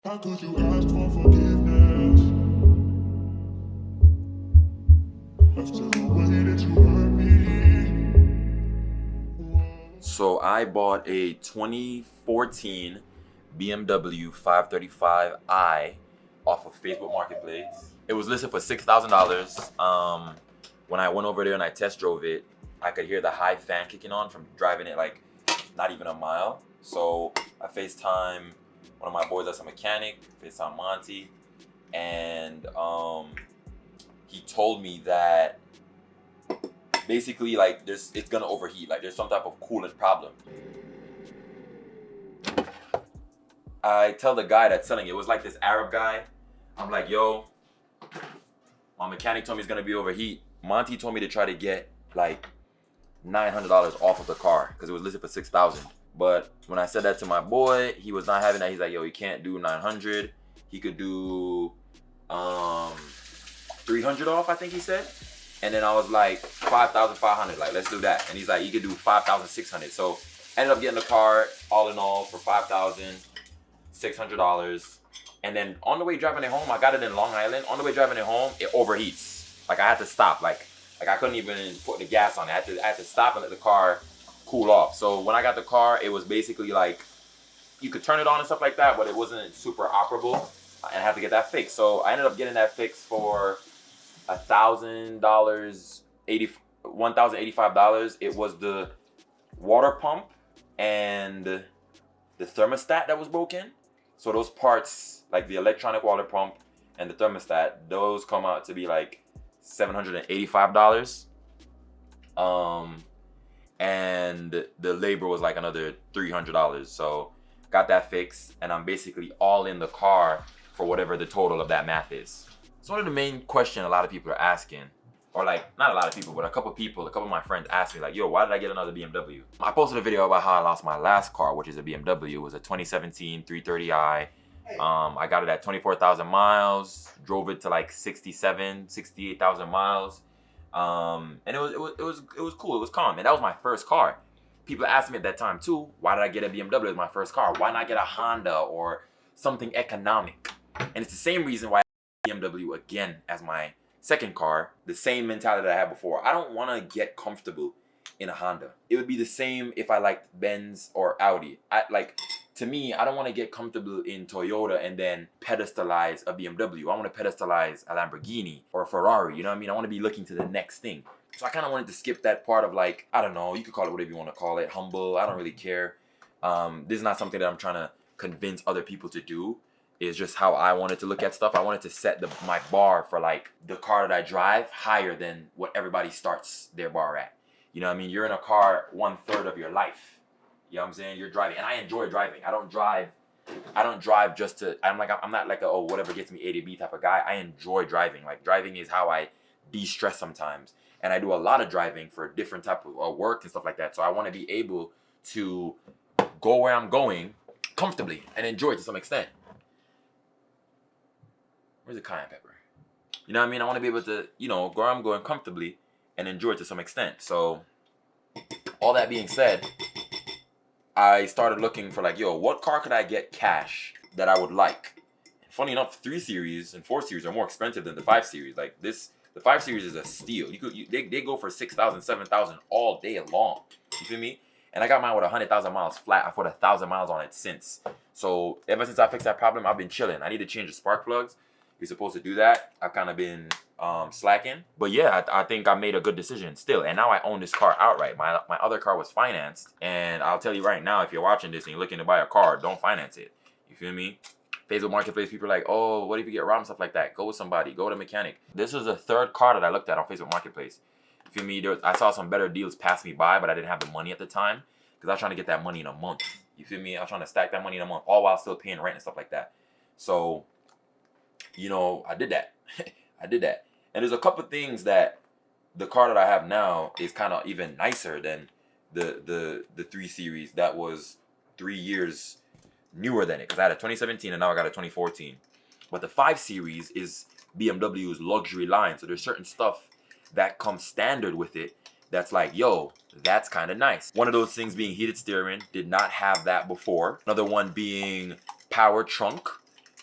How could you ask for forgiveness after the way that you hurt me? So I bought a 2014 BMW 535i off of Facebook Marketplace. It was listed for $6,000. When I went over there and I test drove it, I could hear the high fan kicking on from driving it like not even a mile. So I FaceTime one of my boys that's a mechanic, FaceTime Monty, and he told me that basically like it's gonna overheat, like there's some type of coolant problem. I tell the guy that's selling it was like this Arab guy. I'm like, yo, my mechanic told me it's gonna be overheat. Monty told me to try to get like $900 off of the car because it was listed for $6,000. But when I said that to my boy, he was not having that. He's like, yo, he can't do 900. He could do 300 off, I think he said. And then I was like, 5,500, like, let's do that. And he's like, you could do 5,600. So ended up getting the car all in all for $5,600. And then on the way driving it home, I got it in Long Island. On the way driving it home, it overheats. Like I had to stop. Like I couldn't even put the gas on it. I had to stop and let the car cool off. So when I got the car, it was basically like, you could turn it on and stuff like that, but it wasn't super operable. And I had to get that fixed. So I ended up getting that fixed for $1,085. It was the water pump and the thermostat that was broken. So those parts, like the electronic water pump and the thermostat, those come out to be like $785. And the labor was like another $300. So got that fixed, and I'm basically all in the car for whatever the total of that math is. So one of the main questions a lot of people are asking, or like, not a lot of people, but a couple of my friends asked me like, yo, why did I get another BMW? I posted a video about how I lost my last car, which is a BMW. It was a 2017 330i. I got it at 24,000 miles, drove it to like 68,000 miles. And it was cool, it was calm. And that was my first car. People asked me at that time too, why did I get a BMW as my first car? Why not get a Honda or something economic? And it's the same reason why I got BMW again as my second car. The same mentality that I had before. I don't want to get comfortable in a Honda. It would be the same if I liked Benz or Audi. To me, I don't want to get comfortable in Toyota and then pedestalize a BMW. I want to pedestalize a Lamborghini or a Ferrari. You know what I mean? I want to be looking to the next thing. So I kind of wanted to skip that part of like, I don't know, you could call it whatever you want to call it, humble. I don't really care. This is not something that I'm trying to convince other people to do. It's just how I wanted to look at stuff. I wanted to set my bar for like the car that I drive higher than what everybody starts their bar at. You know what I mean? You're in a car 1/3 of your life. You know what I'm saying? You're driving, and I enjoy driving. I don't drive just to, I'm not like a, oh, whatever gets me A to B type of guy. I enjoy driving. Like driving is how I de-stress sometimes. And I do a lot of driving for different type of work and stuff like that. So I want to be able to go where I'm going comfortably and enjoy it to some extent. Where's the cayenne pepper? You know what I mean? I want to be able to, go where I'm going comfortably and enjoy it to some extent. So all that being said, I started looking for like, yo, what car could I get cash that I would like? Funny enough, 3 Series and 4 Series are more expensive than the 5 Series. Like this, the 5 Series is a steal. They go for 6,000, 7,000 all day long. You feel me? And I got mine with 100,000 miles flat. I've put 1,000 miles on it since. So ever since I fixed that problem, I've been chilling. I need to change the spark plugs. You're supposed to do that. I've kind of been slacking. But yeah, I think I made a good decision still. And now I own this car outright. My other car was financed. And I'll tell you right now, if you're watching this and you're looking to buy a car, don't finance it. You feel me? Facebook Marketplace, people are like, oh, what if you get robbed and stuff like that? Go with somebody. Go to a mechanic. This is the 3rd car that I looked at on Facebook Marketplace. You feel me? I saw some better deals pass me by, but I didn't have the money at the time because I was trying to get that money in a month. You feel me? I was trying to stack that money in a month, all while still paying rent and stuff like that. So, I did that. I did that. And there's a couple things that the car that I have now is kind of even nicer than the 3 Series that was 3 years newer than it, because I had a 2017 and now I got a 2014. But the 5 Series is BMW's luxury line, so there's certain stuff that comes standard with it that's like, yo, that's kind of nice. One of those things being heated steering, did not have that before. Another one being power trunk.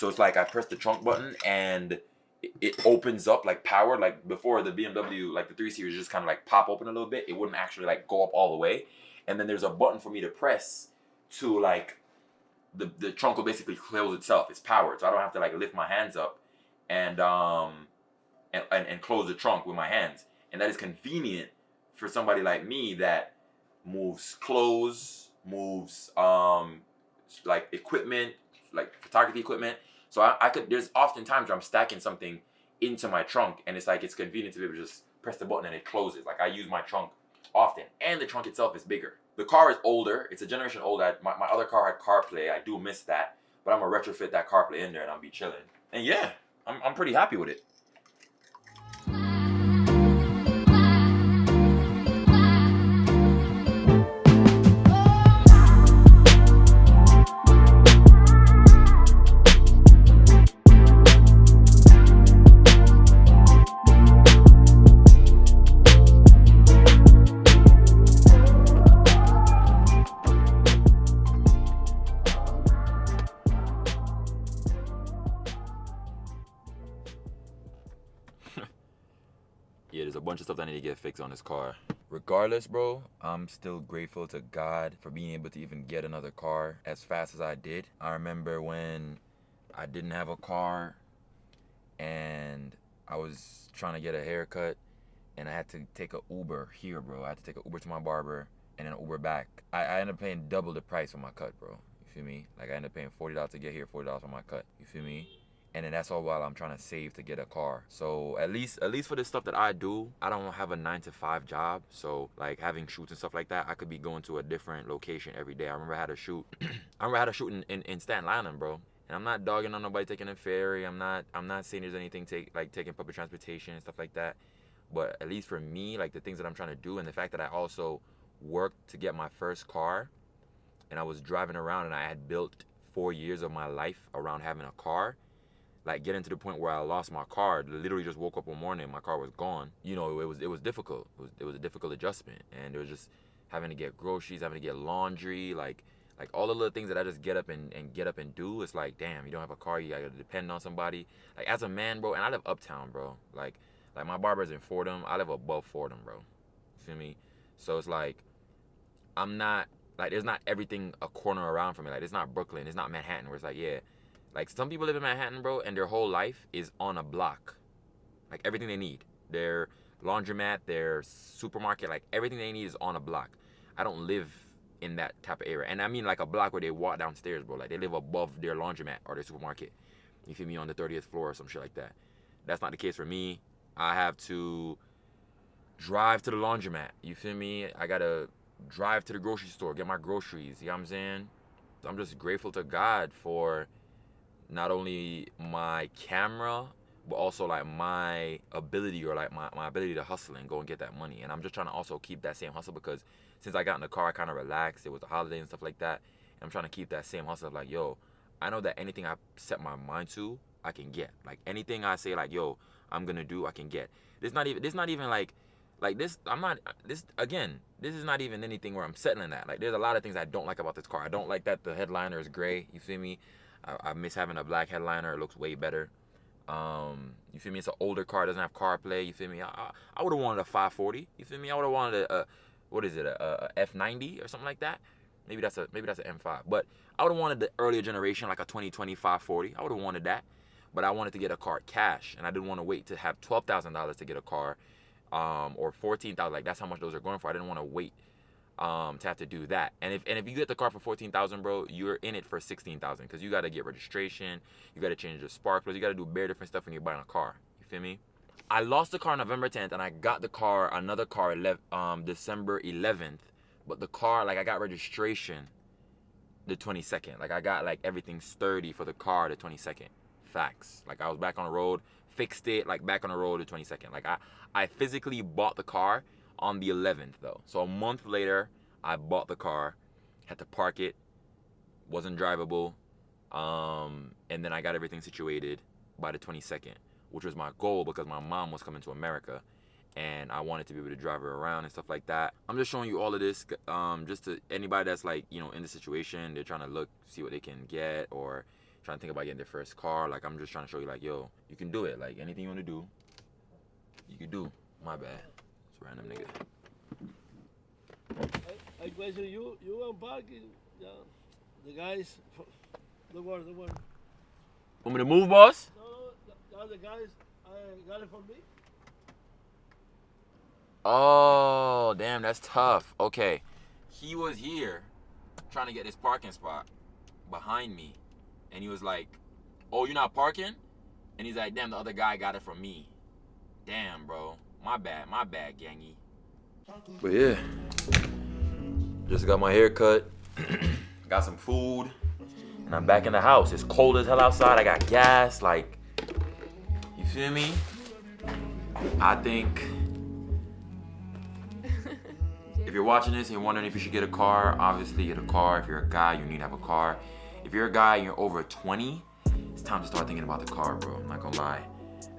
So it's like I press the trunk button and it opens up like powered. Like before the BMW, like the 3 Series, just kind of like pop open a little bit. It wouldn't actually like go up all the way. And then there's a button for me to press to like the trunk will basically close itself. It's powered, so I don't have to like lift my hands up and close the trunk with my hands. And that is convenient for somebody like me that moves clothes, moves like equipment, like photography equipment. So I could, there's often times where I'm stacking something into my trunk and it's like it's convenient to be able to just press the button and it closes. Like I use my trunk often, and the trunk itself is bigger. The car is older, it's a generation older. My other car had CarPlay, I do miss that, but I'm gonna retrofit that CarPlay in there and I'll be chilling. And yeah, I'm pretty happy with it. Yeah, there's a bunch of stuff that I need to get fixed on this car. Regardless, bro, I'm still grateful to God for being able to even get another car as fast as I did. I remember when I didn't have a car and I was trying to get a haircut and I had to take an Uber here, bro. I had to take an Uber to my barber and then an Uber back. I ended up paying double the price for my cut, bro. You feel me? Like I ended up paying $40 to get here, $40 for my cut. You feel me? And then that's all while I'm trying to save to get a car. So at least for the stuff that I do, I don't have a 9-to-5 job. So like having shoots and stuff like that, I could be going to a different location every day. I remember I had a shoot. in Staten Island, bro. And I'm not dogging on nobody taking a ferry. I'm not saying there's anything taking public transportation and stuff like that. But at least for me, like the things that I'm trying to do, and the fact that I also worked to get my first car, and I was driving around, and I had built 4 years of my life around having a car. Like getting to the point where I lost my car, literally just woke up one morning and my car was gone. You know, it was difficult. It was a difficult adjustment, and it was just having to get groceries, having to get laundry, like all the little things that I just get up and do. It's like, damn, you don't have a car, you gotta depend on somebody. Like as a man, bro, and I live uptown, bro. Like my barber's in Fordham. I live above Fordham, bro. You feel me? So it's like I'm not like there's not everything a corner around from me. Like it's not Brooklyn, it's not Manhattan, where it's like, yeah. Like, some people live in Manhattan, bro, and their whole life is on a block. Like, everything they need. Their laundromat, their supermarket, like, everything they need is on a block. I don't live in that type of area. And I mean, like, a block where they walk downstairs, bro. Like, they live above their laundromat or their supermarket. You feel me? On the 30th floor or some shit like that. That's not the case for me. I have to drive to the laundromat. You feel me? I gotta drive to the grocery store, get my groceries. You know what I'm saying? I'm just grateful to God for not only my camera, but also like my ability or like my ability to hustle and go and get that money. And I'm just trying to also keep that same hustle, because since I got in the car, I kind of relaxed. It was the holiday and stuff like that. And I'm trying to keep that same hustle of like, yo, I know that anything I set my mind to, I can get. Like anything I say like, yo, I'm gonna do, I can get. This not even like this, this is not even anything where I'm settling that. Like there's a lot of things I don't like about this car. I don't like that the headliner is gray, you feel me? I miss having a black headliner. It looks way better. You feel me? It's an older car. It doesn't have CarPlay. You feel me? I would have wanted a 540. You feel me? I would have wanted a F90 or something like that. Maybe that's an M5. But I would have wanted the earlier generation, like a 2020 540. I would have wanted that. But I wanted to get a car cash, and I didn't want to wait to have $12,000 to get a car, or $14,000. Like that's how much those are going for. I didn't want to wait to have to do that. And if you get the car for $14,000, bro, you're in it for $16,000, because you got to get registration, you got to change the spark plugs, you got to do bare different stuff when you're buying a car. You feel me? I lost the car November 10th, and I got another car December 11th. But the car, like I got registration the 22nd. Like I got like everything sturdy for the car the 22nd. Facts. Like I was back on the road, fixed it, like back on the road the 22nd. Like I physically bought the car on the 11th though. So a month later, I bought the car, had to park it, wasn't drivable, and then I got everything situated by the 22nd, which was my goal because my mom was coming to America, and I wanted to be able to drive her around and stuff like that. I'm just showing you all of this, just to anybody that's like, you know, in the situation, they're trying to see what they can get, or trying to think about getting their first car. Like, I'm just trying to show you, like, yo, you can do it. Like, anything you want to do, you can do. My bad. It's a random nigga. I question you unpacking. Yeah. The guys, don't worry. Want me to move, boss? No, the guys got it from me. Oh, damn, that's tough. Okay. He was here trying to get this parking spot behind me. And he was like, oh, you're not parking? And he's like, damn, the other guy got it from me. Damn, bro. My bad, gangy. But yeah, just got my hair cut, got some food, and I'm back in the house. It's cold as hell outside. I got gas, like, you feel me? I think if you're watching this and you're wondering if you should get a car, obviously get a car. If you're a guy, you need to have a car. If you're a guy and you're over 20, it's time to start thinking about the car, bro. I'm not gonna lie.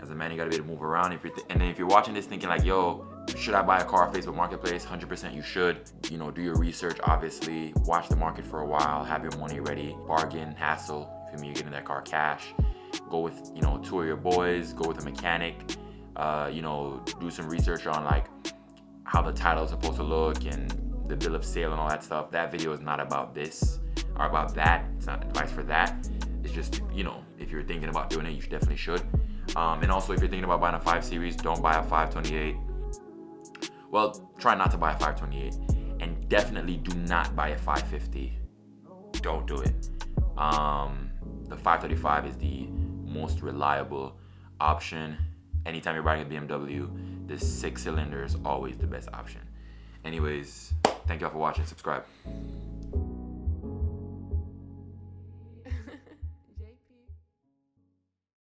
As a man, you gotta be able to move around. And then if you're watching this thinking like, yo, should I buy a car off Facebook Marketplace? 100% you should. You know, do your research, obviously. Watch the market for a while. Have your money ready. Bargain, hassle. Feel me? You're getting that car cash. Go with, you know, 2 of your boys. Go with a mechanic. You know, do some research on like how the title is supposed to look and the bill of sale and all that stuff. That video is not about this or about that. It's not advice for that. It's just, you know, if you're thinking about doing it, you definitely should. And also, if you're thinking about buying a 5 Series, don't buy a 528. Well, try not to buy a 528. And definitely do not buy a 550. Don't do it. The 535 is the most reliable option. Anytime you're buying a BMW, the 6-cylinder is always the best option. Anyways, thank y'all for watching. Subscribe.